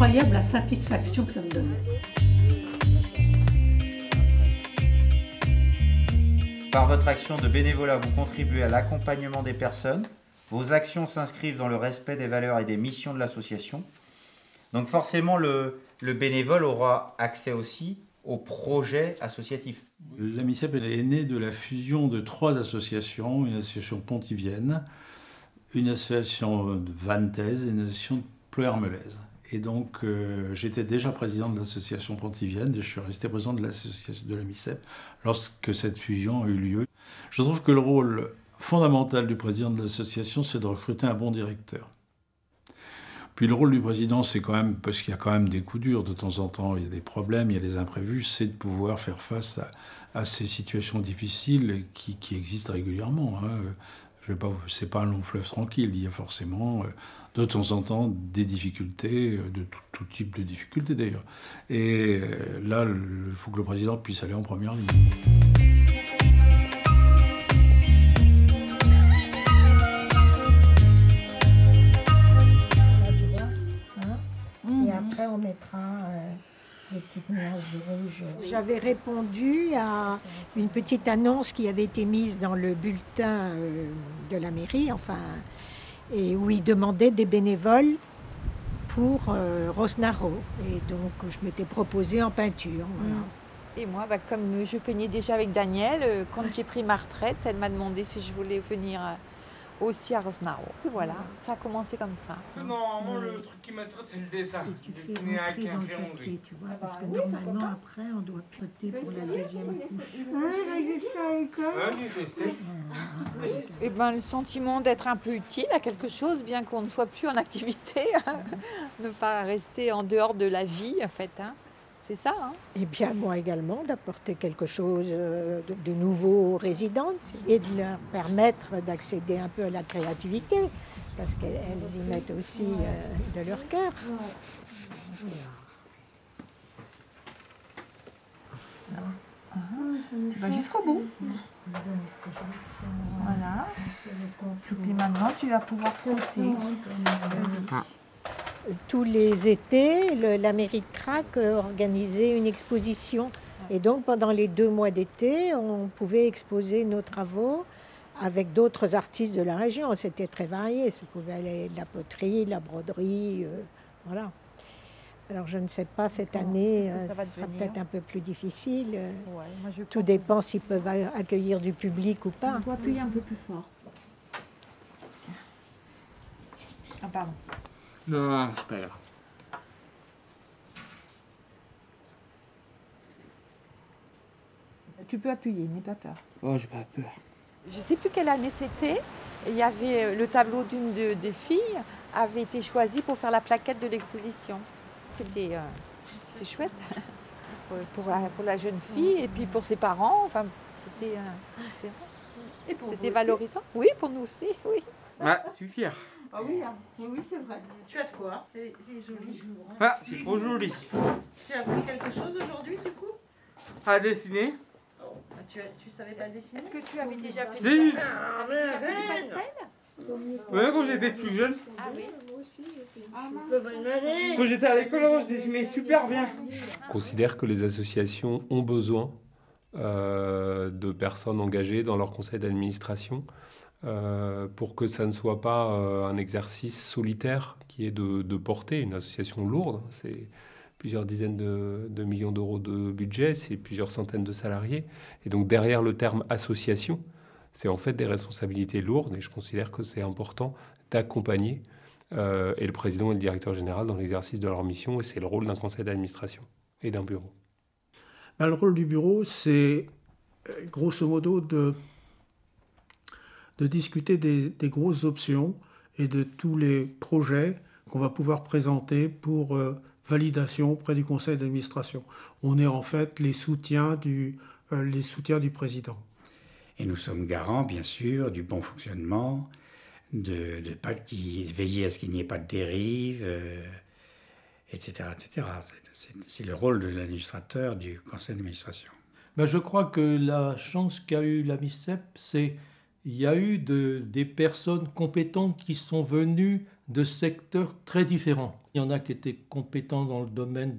incroyable la satisfaction que ça me donne. Par votre action de bénévolat, vous contribuez à l'accompagnement des personnes. Vos actions s'inscrivent dans le respect des valeurs et des missions de l'association. Donc forcément, le bénévole aura accès aussi aux projets associatifs. La MICEP est née de la fusion de 3 associations, une association pontivienne, une association de Vanthèse et une association de Pleu-Hermelaise. Et donc, j'étais déjà président de l'association pontivienne et je suis resté président de l'association de la MICEP lorsque cette fusion a eu lieu. Je trouve que le rôle fondamental du président de l'association, c'est de recruter un bon directeur. Puis le rôle du président, c'est quand même, parce qu'il y a quand même des coups durs de temps en temps, il y a des problèmes, il y a des imprévus, c'est de pouvoir faire face à ces situations difficiles qui existent régulièrement. Hein. C'est pas un long fleuve tranquille, il y a forcément de temps en temps des difficultés, de tout type de difficultés d'ailleurs. Et là, il faut que le président puisse aller en première ligne. Et après, on mettra des petites nuances de rouge. J'avais répondu à une petite annonce qui avait été mise dans le bulletin de la mairie, enfin, et où ils demandaient des bénévoles pour Rosnaro. Et donc, je m'étais proposée en peinture. Voilà. Et moi, comme je peignais déjà avec Daniel, quand j'ai pris ma retraite, elle m'a demandé si je voulais venir aussi à Rosnaro. Puis voilà, ça a commencé comme ça. Normalement, le truc qui m'intéresse, c'est le dessin. Dessiner avec un crayon gris. Tu vois, parce que normalement, après, on doit traiter pour la deuxième couche. J'ai testé. Et le sentiment d'être un peu utile à quelque chose, bien qu'on ne soit plus en activité, ne pas rester en dehors de la vie, en fait. Hein. C'est ça, hein. Et bien moi également, d'apporter quelque chose de nouveau aux résidentes et de leur permettre d'accéder un peu à la créativité, parce qu'elles y mettent aussi de leur cœur. Tu vas jusqu'au bout. Voilà. Et puis maintenant, tu vas pouvoir frotter. Tous les étés, la mairie de Crac organisait une exposition. Et donc, pendant les 2 mois d'été, on pouvait exposer nos travaux avec d'autres artistes de la région. C'était très varié. Ça pouvait aller de la poterie, de la broderie, voilà. Alors, je ne sais pas, cette année, ça sera peut-être un peu plus difficile. Ouais, tout dépend s'ils peuvent accueillir du public ou pas. On peut appuyer un peu plus fort. Ah, pardon. Non, c'est pas grave. Tu peux appuyer, n'aie pas peur. Oh, j'ai pas peur. Je ne sais plus quelle année c'était. Il y avait le tableau d'une des filles avait été choisi pour faire la plaquette de l'exposition. C'était chouette pour la jeune fille et puis pour ses parents. Enfin, c'était valorisant. Oui, pour nous aussi, oui. Ouais, suffire. Ah oui, hein. Oui, c'est vrai. Tu as de quoi? C'est joli. Ah, c'est trop joli. Tu as appris quelque chose aujourd'hui, du coup? À dessiner. Tu savais pas dessiner? Est-ce que tu avais déjà fait Si. du pastel? Ouais, quand j'étais plus jeune. Ah oui. Quand j'étais à l'école, je dessinais super bien. Je considère que les associations ont besoin de personnes engagées dans leur conseil d'administration pour que ça ne soit pas un exercice solitaire qui est de porter une association lourde. C'est plusieurs dizaines de millions d'euros de budget, c'est plusieurs centaines de salariés. Et donc derrière le terme association, c'est en fait des responsabilités lourdes et je considère que c'est important d'accompagner et le président et le directeur général dans l'exercice de leur mission et c'est le rôle d'un conseil d'administration et d'un bureau. Le rôle du bureau, c'est grosso modo de discuter des grosses options et de tous les projets qu'on va pouvoir présenter pour validation auprès du conseil d'administration. On est en fait les soutiens du président. Et nous sommes garants, bien sûr, du bon fonctionnement, de veiller à ce qu'il n'y ait pas de dérive, etc. etc. C'est le rôle de l'administrateur du conseil d'administration. Je crois que la chance qu'a eu la MICEP, c'est il y a eu des personnes compétentes qui sont venues de secteurs très différents. Il y en a qui étaient compétents dans le domaine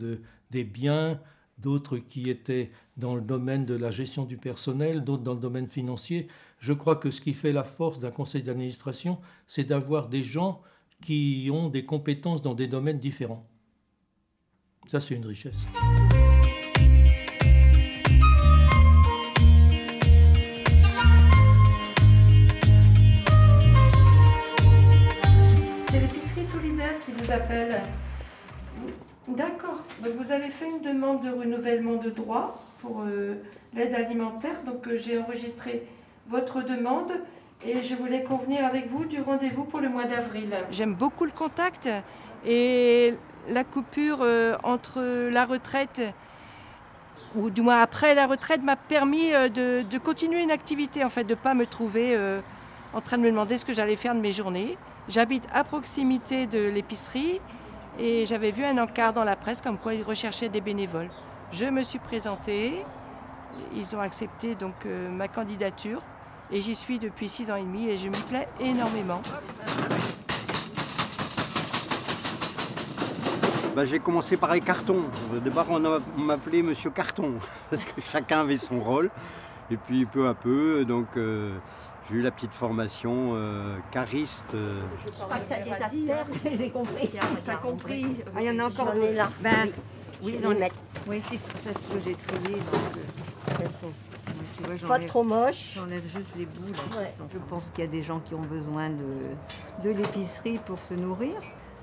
des biens, d'autres qui étaient dans le domaine de la gestion du personnel, d'autres dans le domaine financier. Je crois que ce qui fait la force d'un conseil d'administration, c'est d'avoir des gens qui ont des compétences dans des domaines différents. Ça, c'est une richesse. C'est l'épicerie solidaire qui vous appelle. D'accord. Donc vous avez fait une demande de renouvellement de droit pour l'aide alimentaire. Donc j'ai enregistré votre demande et je voulais convenir avec vous du rendez-vous pour le mois d'avril. J'aime beaucoup le contact et la coupure entre la retraite, ou du moins après la retraite, m'a permis de continuer une activité, en fait, de ne pas me trouver en train de me demander ce que j'allais faire de mes journées. J'habite à proximité de l'épicerie et j'avais vu un encart dans la presse comme quoi ils recherchaient des bénévoles. Je me suis présentée, ils ont accepté donc ma candidature et j'y suis depuis 6 ans et demi et je m'y plais énormément. J'ai commencé par les cartons. Au départ, on m'appelait Monsieur Carton, parce que chacun avait son rôle. Et puis, peu à peu, donc, j'ai eu la petite formation cariste. Je crois que tu as des affaires, j'ai compris. T'as compris. Il y en a encore J'en ai là. Oui, oui, c'est ce que j'ai trié. Tu vois, pas trop moche. J'enlève juste les bouts. Là, ouais. Je pense qu'il y a des gens qui ont besoin de l'épicerie pour se nourrir.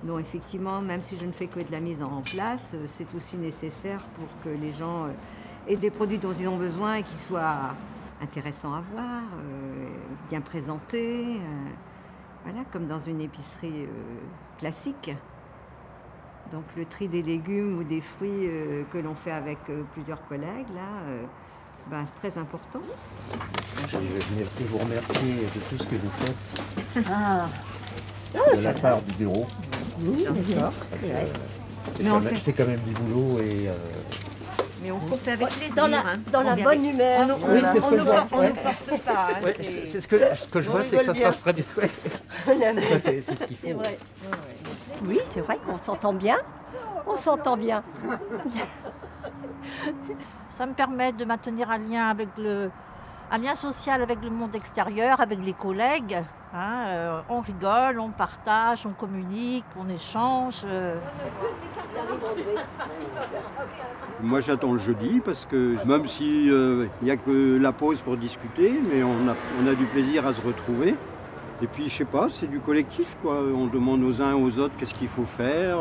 Donc effectivement, même si je ne fais que de la mise en place, c'est aussi nécessaire pour que les gens aient des produits dont ils ont besoin et qui soient intéressants à voir, bien présentés, voilà, comme dans une épicerie classique. Donc le tri des légumes ou des fruits que l'on fait avec plusieurs collègues, là, c'est très important. Je vais venir vous remercier de tout ce que vous faites. Ah. De la part du bureau. Oui, d'accord. C'est quand même du boulot et... Mais on fait avec plaisir. Dans la bonne humeur. Oui, c'est ce que je vois. On ne force pas. Ouais, c'est ce que je vois, c'est que ça se passe très bien. C'est ce qu'il faut. C'est vrai. Oui, c'est vrai qu'on s'entend bien. On s'entend bien. Ça me permet de maintenir un lien social avec le monde extérieur, avec les collègues. On rigole, on partage, on communique, on échange. Moi j'attends le jeudi parce que même si n'y a que la pause pour discuter, mais on a du plaisir à se retrouver. Et puis je sais pas, c'est du collectif quoi. On demande aux uns et aux autres qu'est-ce qu'il faut faire.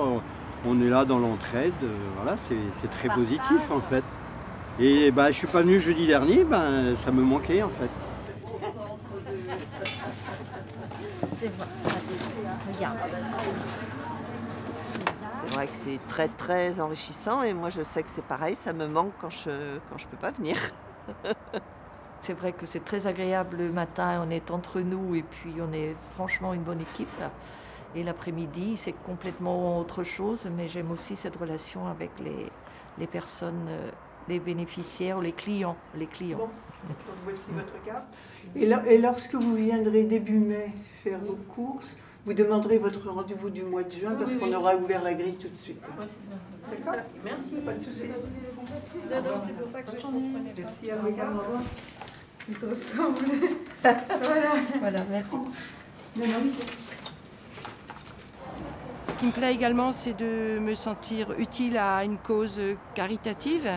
On est là dans l'entraide. Voilà, c'est très positif en fait. Et je suis pas venu jeudi dernier, ça me manquait en fait. C'est vrai que c'est très très enrichissant et moi je sais que c'est pareil, ça me manque quand je peux pas venir. C'est vrai que c'est très agréable le matin, on est entre nous et puis on est franchement une bonne équipe. Et l'après-midi, c'est complètement autre chose, mais j'aime aussi cette relation avec les personnes, les bénéficiaires, les clients. Bon, donc voici votre carte. Et lorsque vous viendrez début mai faire vos courses, vous demanderez votre rendez-vous du mois de juin parce qu'on aura ouvert la grille tout de suite. D'accord ? Merci, pas de souci. C'est pour ça que je comprenais. Merci à vous également. Ils se ressemblent. Voilà, merci. Ce qui me plaît également, c'est de me sentir utile à une cause caritative.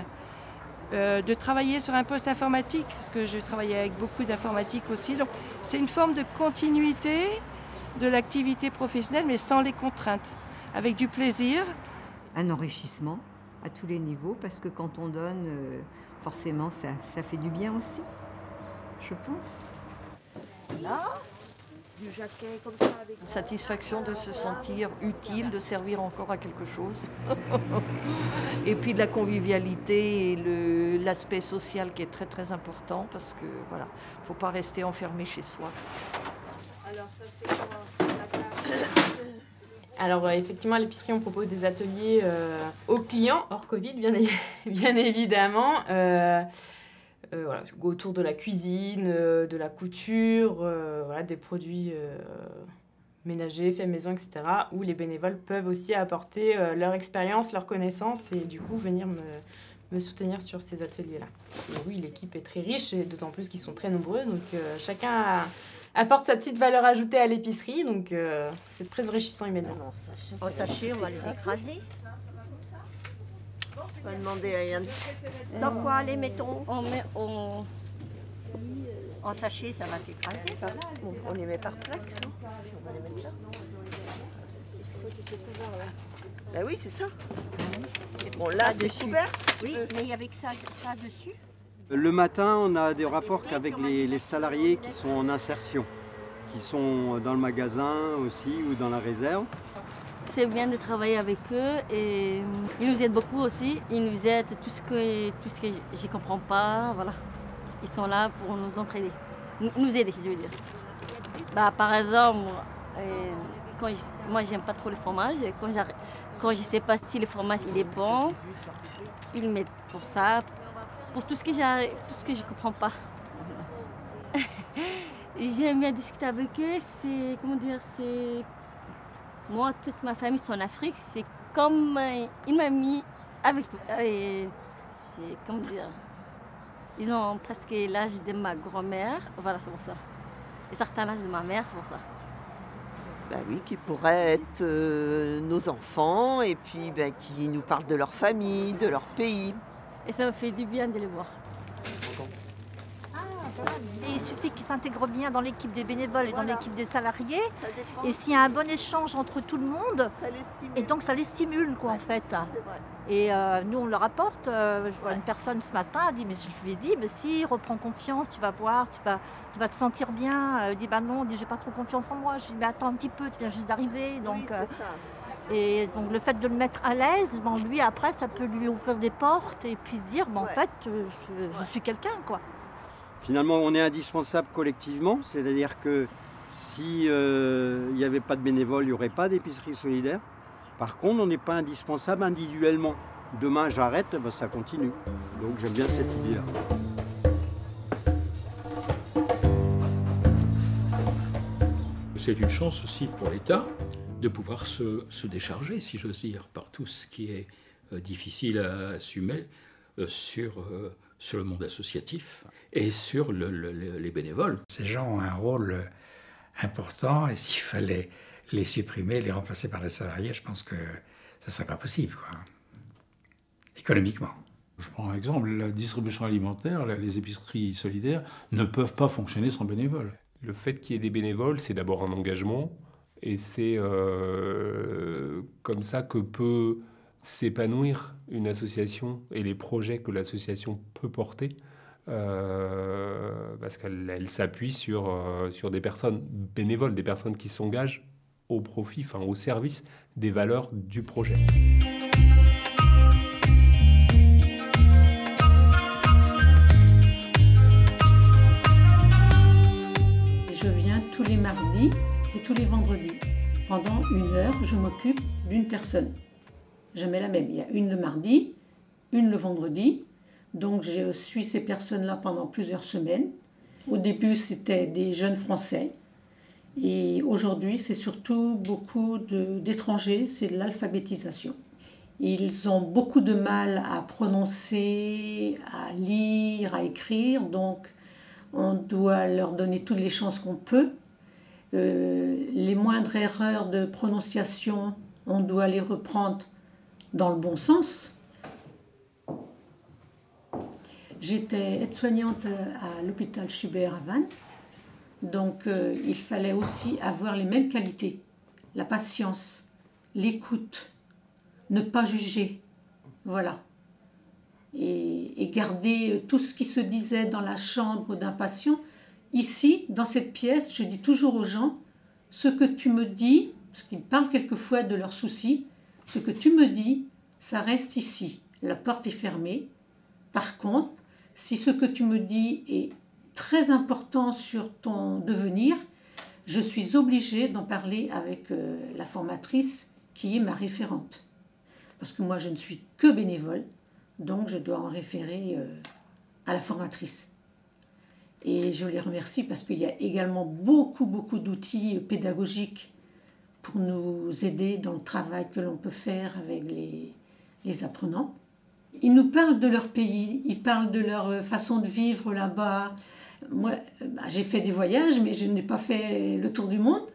De travailler sur un poste informatique, parce que je travaillais avec beaucoup d'informatique aussi. Donc, c'est une forme de continuité de l'activité professionnelle, mais sans les contraintes, avec du plaisir. Un enrichissement à tous les niveaux, parce que quand on donne, forcément, ça fait du bien aussi, je pense. Là, du jaquet comme ça. Avec... Satisfaction de se sentir utile, de servir encore à quelque chose. Et puis de la convivialité et l'aspect social qui est très très important parce que voilà, il ne faut pas rester enfermé chez soi. Alors ça c'est quoi? Alors effectivement à l'épicerie on propose des ateliers aux clients, hors Covid bien évidemment. voilà, autour de la cuisine, de la couture, voilà, des produits ménagers, faits maison, etc., où les bénévoles peuvent aussi apporter leur expérience, leur connaissance et du coup venir me soutenir sur ces ateliers-là. Et oui, l'équipe est très riche, et d'autant plus qu'ils sont très nombreux, donc chacun apporte sa petite valeur ajoutée à l'épicerie, donc c'est très enrichissant humainement. En sachet, on va les écraser. On va demander à Yann. Dans quoi les mettons? On met en sachet, ça va s'écraser. On les met par plaque, non? On va les mettre là. Ben oui, c'est ça. Bon, là, c'est couvert. Oui, mais avec ça dessus. Le matin, on a des rapports qu'avec les salariés qui sont en insertion, qui sont dans le magasin aussi ou dans la réserve. C'est bien de travailler avec eux et ils nous aident beaucoup aussi. Ils nous aident tout ce que je ne comprends pas. Voilà. Ils sont là pour nous entraider, nous aider, je veux dire. Par exemple, moi j'aime pas trop le fromage. Quand je ne sais pas si le fromage il est bon, ils m'aident pour ça. Pour tout ce que je ne comprends pas. J'aime bien discuter avec eux. C'est, comment dire, c'est... Moi, toute ma famille sont en Afrique. C'est comme une mamie avec... c'est, comment dire... Ils ont presque l'âge de ma grand-mère. Voilà, c'est pour ça. Et certains l'âge de ma mère, c'est pour ça. Ben oui, qui pourraient être nos enfants et puis qui nous parlent de leur famille, de leur pays. Et ça me fait du bien de les voir. Et il suffit qu'ils s'intègrent bien dans l'équipe des bénévoles et dans l'équipe des salariés. Et s'il y a un bon échange entre tout le monde, et donc ça les stimule, quoi, en fait. Et nous, on leur apporte. Je vois une personne ce matin, elle dit, mais je lui ai dit, mais si, reprends confiance, tu vas voir, tu vas te sentir bien. Elle dit, bah non, j'ai pas trop confiance en moi. Je dis, mais attends un petit peu, tu viens juste d'arriver. Donc, et donc le fait de le mettre à l'aise, lui après ça peut lui ouvrir des portes et puis dire en fait je suis quelqu'un, quoi. Finalement on est indispensable collectivement, c'est-à-dire que si il n'y avait pas de bénévoles, il n'y aurait pas d'épicerie solidaire. Par contre on n'est pas indispensable individuellement. Demain j'arrête, ça continue. Donc j'aime bien cette idée-là. C'est une chance aussi pour l'État de pouvoir se décharger, si j'ose dire, par tout ce qui est difficile à assumer sur le monde associatif et sur les bénévoles. Ces gens ont un rôle important et s'il fallait les supprimer, les remplacer par des salariés, je pense que ça ne serait pas possible, quoi, économiquement. Je prends un exemple, la distribution alimentaire, les épiceries solidaires ne peuvent pas fonctionner sans bénévoles. Le fait qu'il y ait des bénévoles, c'est d'abord un engagement. Et c'est comme ça que peut s'épanouir une association et les projets que l'association peut porter, parce qu'elle s'appuie sur des personnes bénévoles, des personnes qui s'engagent au profit, au service des valeurs du projet. Je viens tous les mardis et tous les vendredis. Pendant 1 heure, je m'occupe d'une personne. Jamais la même. Il y a une le mardi, une le vendredi. Donc je suis ces personnes-là pendant plusieurs semaines. Au début, c'était des jeunes Français. Et aujourd'hui, c'est surtout beaucoup d'étrangers. C'est de l'alphabétisation. Ils ont beaucoup de mal à prononcer, à lire, à écrire. Donc on doit leur donner toutes les chances qu'on peut. Les moindres erreurs de prononciation, on doit les reprendre dans le bon sens. J'étais aide-soignante à l'hôpital Schubert à Vannes, donc il fallait aussi avoir les mêmes qualités, la patience, l'écoute, ne pas juger, voilà. Et garder tout ce qui se disait dans la chambre d'un patient. Ici, dans cette pièce, je dis toujours aux gens, ce que tu me dis, parce qu'ils parlent quelquefois de leurs soucis, ce que tu me dis, ça reste ici. La porte est fermée. Par contre, si ce que tu me dis est très important sur ton devenir, je suis obligée d'en parler avec la formatrice qui est ma référente. Parce que moi, je ne suis que bénévole, donc je dois en référer à la formatrice. Et je les remercie parce qu'il y a également beaucoup d'outils pédagogiques pour nous aider dans le travail que l'on peut faire avec les apprenants. Ils nous parlent de leur pays, ils parlent de leur façon de vivre là-bas. Moi, j'ai fait des voyages, mais je n'ai pas fait le tour du monde.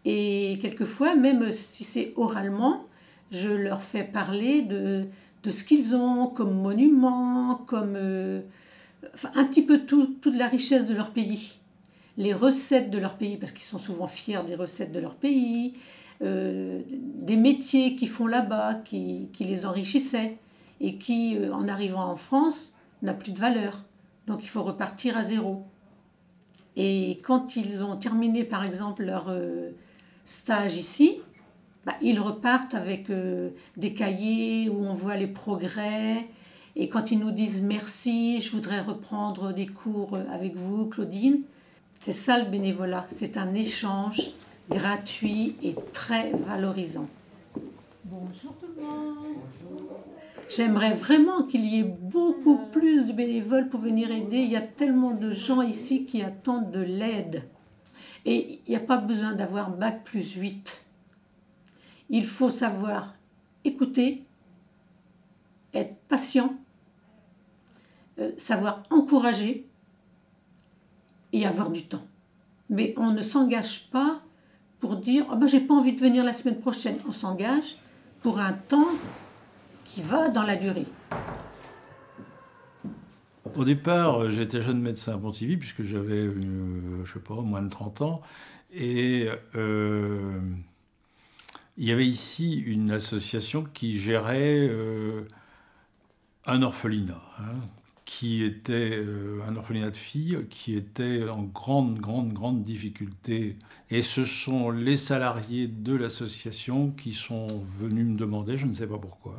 Et quelquefois, même si c'est oralement, je leur fais parler de ce qu'ils ont comme monuments, comme un petit peu toute la richesse de leur pays. Les recettes de leur pays, parce qu'ils sont souvent fiers des recettes de leur pays, des métiers qu'ils font là-bas, qui les enrichissaient, et qui, en arrivant en France, n'a plus de valeur. Donc il faut repartir à zéro. Et quand ils ont terminé, par exemple, leur stage ici, ils repartent avec des cahiers où on voit les progrès. Et quand ils nous disent « merci, je voudrais reprendre des cours avec vous, Claudine », c'est ça le bénévolat. C'est un échange gratuit et très valorisant. Bonjour tout le monde. J'aimerais vraiment qu'il y ait beaucoup plus de bénévoles pour venir aider. Il y a tellement de gens ici qui attendent de l'aide. Et il n'y a pas besoin d'avoir bac plus 8. Il faut savoir écouter, être patient, savoir encourager et avoir du temps. Mais on ne s'engage pas pour dire « j'ai pas envie de venir la semaine prochaine ». On s'engage pour un temps qui va dans la durée. Au départ, j'étais jeune médecin à Pontivy, puisque j'avais, je sais pas, moins de 30 ans. Et il y avait ici une association qui gérait un orphelinat, qui était un orphelinat de filles, qui était en grande difficulté. Et ce sont les salariés de l'association qui sont venus me demander, je ne sais pas pourquoi,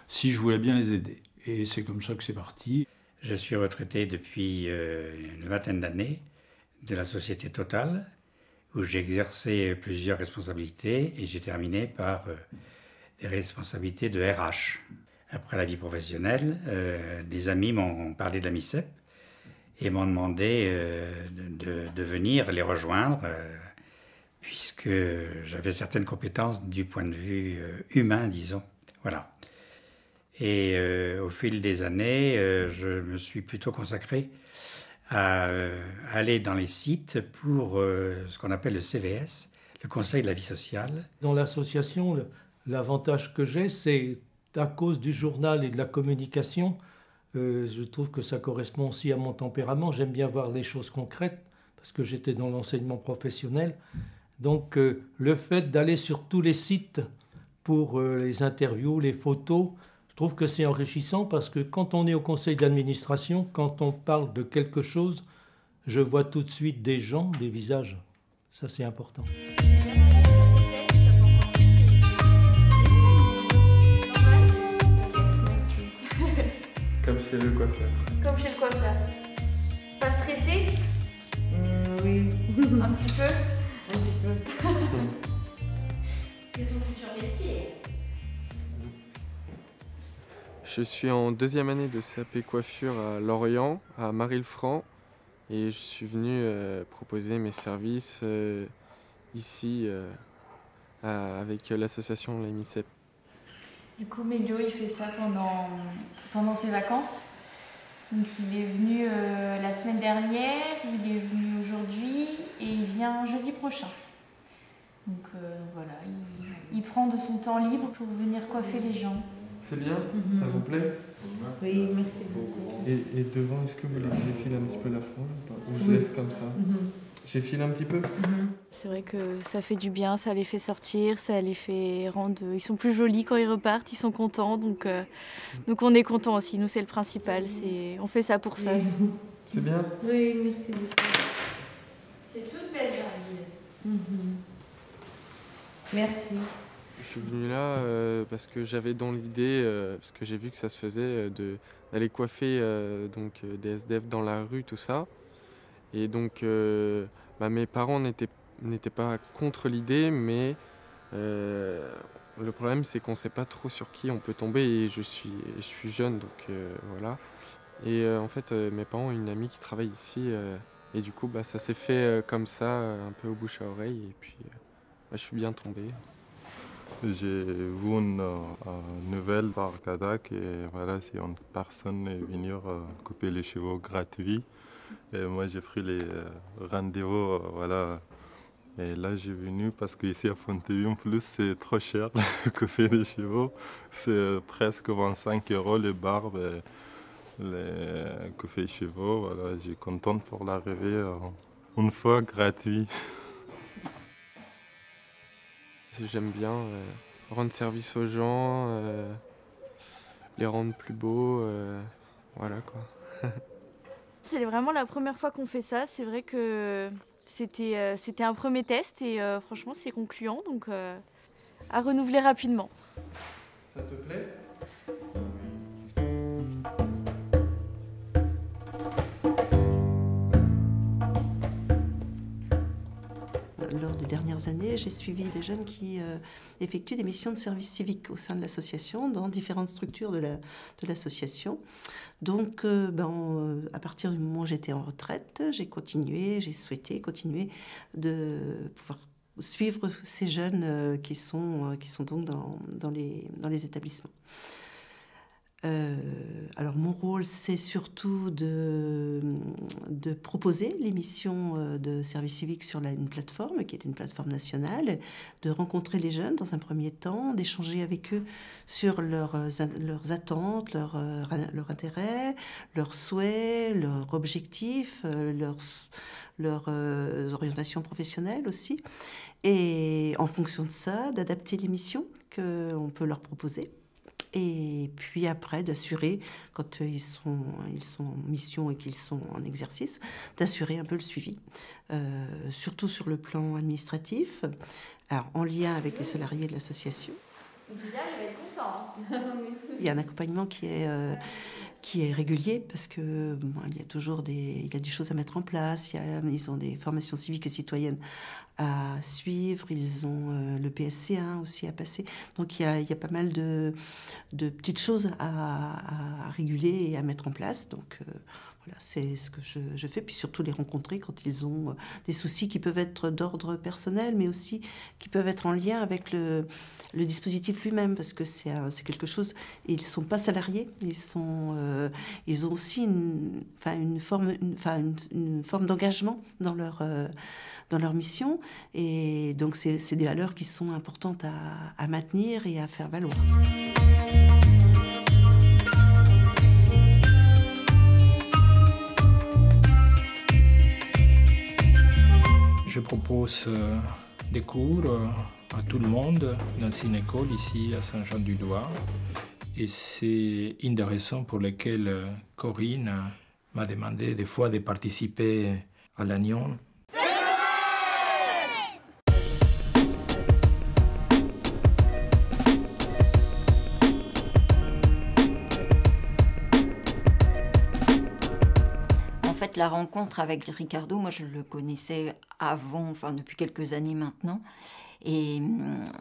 si je voulais bien les aider. Et c'est comme ça que c'est parti. Je suis retraité depuis une vingtaine d'années de la société Total, où j'ai exercé plusieurs responsabilités et j'ai terminé par des responsabilités de RH. Après la vie professionnelle, des amis m'ont parlé de la MICEP et m'ont demandé de venir les rejoindre, puisque j'avais certaines compétences du point de vue humain, disons. Voilà. Et au fil des années, je me suis plutôt consacré à aller dans les sites pour ce qu'on appelle le CVS, le Conseil de la vie sociale. Dans l'association, l'avantage que j'ai, c'est à cause du journal et de la communication, je trouve que ça correspond aussi à mon tempérament. J'aime bien voir les choses concrètes, parce que j'étais dans l'enseignement professionnel. Donc le fait d'aller sur tous les sites pour les interviews, les photos, je trouve que c'est enrichissant parce que quand on est au conseil d'administration, quand on parle de quelque chose, je vois tout de suite des gens, des visages. Ça, c'est important. Comme chez le coiffeur. Comme chez le coiffeur. Pas stressé? Oui. Un petit peu? Un petit peu. Quels sont vos futurs métiers? Je suis en deuxième année de CAP coiffure à Lorient, à Marie-le-Franc, et je suis venu proposer mes services ici avec l'association La MICEP. Du coup, Mélio, il fait ça pendant ses vacances. Donc, il est venu la semaine dernière, il est venu aujourd'hui et il vient jeudi prochain. Donc voilà, il prend de son temps libre pour venir coiffer les gens. C'est bien? Ça vous plaît? Oui, merci beaucoup. Et devant, est-ce que vous voulez que j'effile un petit peu la frange ou pas? Ou je laisse comme ça? J'effile un petit peu? C'est vrai que ça fait du bien, ça les fait sortir, ça les fait rendre... Ils sont plus jolis quand ils repartent, ils sont contents, donc on est contents aussi. Nous, c'est le principal, on fait ça pour ça. C'est bien? Oui, merci beaucoup. C'est toute belle service. Merci. Je suis venu là parce que j'avais dans l'idée, parce que j'ai vu que ça se faisait, d'aller coiffer des SDF dans la rue, tout ça. Et donc mes parents n'étaient pas contre l'idée, mais le problème c'est qu'on ne sait pas trop sur qui on peut tomber et je suis jeune, donc voilà. Et en fait, mes parents ont une amie qui travaille ici. Et du coup, ça s'est fait comme ça, un peu au bouche à oreille. Et puis, je suis bien tombé. J'ai vu une nouvelle par Kadak et voilà, si une personne est venue couper les cheveux gratuits. Et moi, j'ai pris les rendez-vous, voilà. Et là, j'ai venu parce qu'ici à Fonteville, en plus, c'est trop cher de couper les cheveux. C'est presque 25 € les barbes et les coupes les cheveux. Voilà, j'ai contente pour l'arrivée une fois gratuit. J'aime bien rendre service aux gens, les rendre plus beaux, voilà quoi. C'est vraiment la première fois qu'on fait ça. C'est vrai que c'était un premier test et franchement c'est concluant, donc à renouveler rapidement. Ça te plaît ? Lors des dernières années, j'ai suivi des jeunes qui effectuent des missions de service civique au sein de l'association, dans différentes structures de l'association. Donc, à partir du moment où j'étais en retraite, j'ai souhaité continuer de pouvoir suivre ces jeunes qui sont donc dans les établissements. Alors mon rôle, c'est surtout de proposer les missions de service civique sur une plateforme qui est une plateforme nationale, de rencontrer les jeunes dans un premier temps, d'échanger avec eux sur leurs attentes, leurs intérêts, leurs souhaits, leurs objectifs, leurs orientations professionnelles aussi, et en fonction de ça, d'adapter les missions qu'on peut leur proposer. Et puis après, d'assurer, quand ils sont en mission et qu'ils sont en exercice, d'assurer un peu le suivi, surtout sur le plan administratif, alors en lien avec les salariés de l'association. Il y a un accompagnement qui est régulier parce que il y a des choses à mettre en place. Ils ont des formations civiques et citoyennes à suivre. Ils ont le PSC1 aussi à passer. Donc il y a pas mal de petites choses à réguler et à mettre en place. Donc voilà, c'est ce que je fais. Puis surtout les rencontrer quand ils ont des soucis qui peuvent être d'ordre personnel, mais aussi qui peuvent être en lien avec le dispositif lui-même, parce que c'est quelque chose. Ils ne sont pas salariés, ils ont aussi une forme d'engagement dans leur mission. Et donc c'est des valeurs qui sont importantes à maintenir et à faire valoir. Je propose des cours à tout le monde dans une école ici à Saint-Jean-du-Doigt. Et c'est une des raisons pour lesquelles Corinne m'a demandé des fois de participer à l'Agnon. La rencontre avec Ricardo, moi je le connaissais avant, depuis quelques années maintenant. Et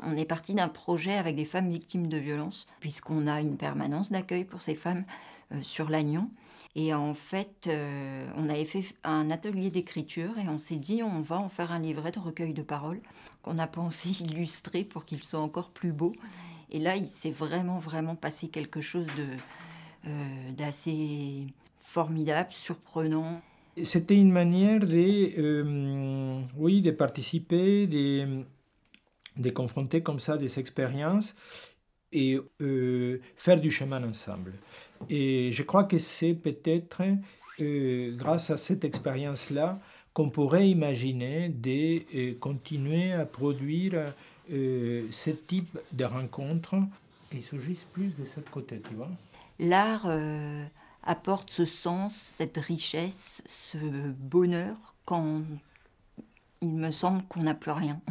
on est parti d'un projet avec des femmes victimes de violences, puisqu'on a une permanence d'accueil pour ces femmes sur l'Agnon. Et en fait, on avait fait un atelier d'écriture et on s'est dit on va en faire un livret de recueil de paroles qu'on a pensé illustrer pour qu'il soit encore plus beau. Et là, il s'est vraiment passé quelque chose d'assez formidable, surprenant. C'était une manière de participer, de confronter comme ça des expériences et faire du chemin ensemble. Et je crois que c'est peut-être grâce à cette expérience-là qu'on pourrait imaginer de continuer à produire ce type de rencontres. Ils surgissent plus de ce côté, tu vois. L'art apporte ce sens, cette richesse, ce bonheur quand il me semble qu'on n'a plus rien.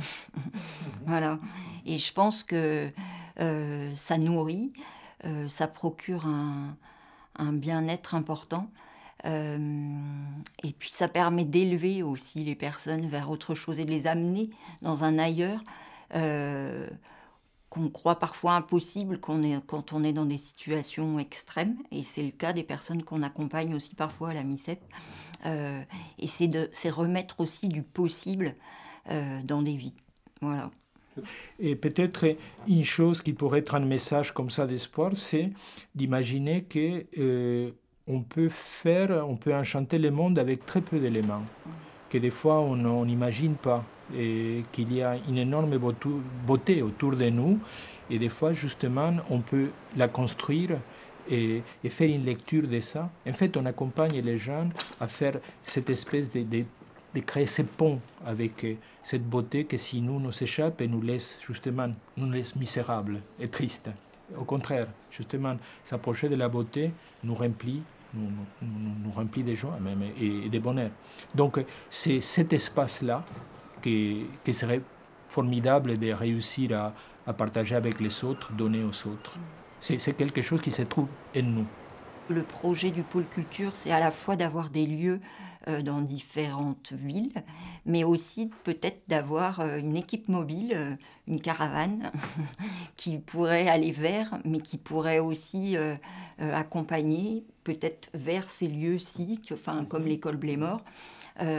Voilà. Et je pense que ça nourrit, ça procure un bien-être important. Et puis ça permet d'élever aussi les personnes vers autre chose et de les amener dans un ailleurs qu'on croit parfois impossibles quand on est dans des situations extrêmes. Et c'est le cas des personnes qu'on accompagne aussi parfois à la MICEP. Et c'est remettre aussi du possible dans des vies. Voilà. Et peut-être une chose qui pourrait être un message comme ça d'espoir, c'est d'imaginer que on peut enchanter le monde avec très peu d'éléments, que des fois on n'imagine pas, et qu'il y a une énorme beauté autour de nous, et des fois justement on peut la construire et faire une lecture de ça. En fait, on accompagne les gens à faire cette espèce de créer ces ponts avec cette beauté qui sinon nous échappe et nous laisse misérables et tristes. Au contraire, justement, s'approcher de la beauté nous remplit de joie même et de bonheur. Donc c'est cet espace-là qui serait formidable de réussir à partager avec les autres, donner aux autres. C'est quelque chose qui se trouve en nous. Le projet du pôle culture, c'est à la fois d'avoir des lieux dans différentes villes, mais aussi peut-être d'avoir une équipe mobile, une caravane, qui pourrait aller vers, mais qui pourrait aussi accompagner peut-être vers ces lieux-ci, comme l'école Blémor.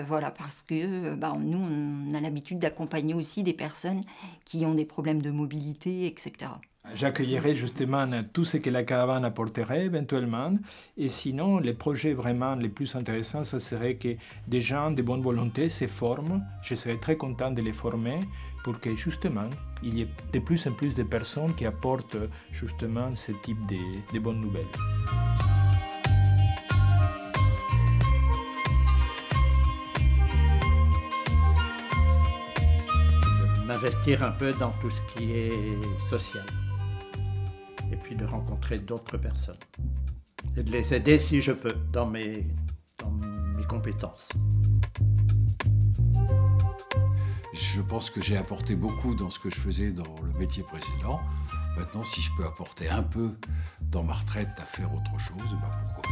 Voilà, parce que nous, on a l'habitude d'accompagner aussi des personnes qui ont des problèmes de mobilité, etc. J'accueillerai justement tout ce que la caravane apporterait éventuellement. Et sinon, les projets vraiment les plus intéressants, ça serait que des gens de bonne volonté se forment. Je serais très content de les former pour que justement, il y ait de plus en plus de personnes qui apportent justement ce type de bonnes nouvelles. M'investir un peu dans tout ce qui est social. Et puis de rencontrer d'autres personnes. Et de les aider si je peux, dans mes compétences. Je pense que j'ai apporté beaucoup dans ce que je faisais dans le métier précédent. Maintenant, si je peux apporter un peu dans ma retraite à faire autre chose, pourquoi pas.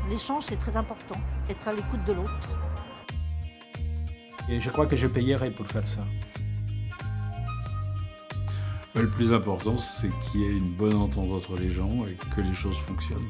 L'échange, c'est très important. Être à l'écoute de l'autre. Et je crois que je payerai pour faire ça. Le plus important, c'est qu'il y ait une bonne entente entre les gens et que les choses fonctionnent.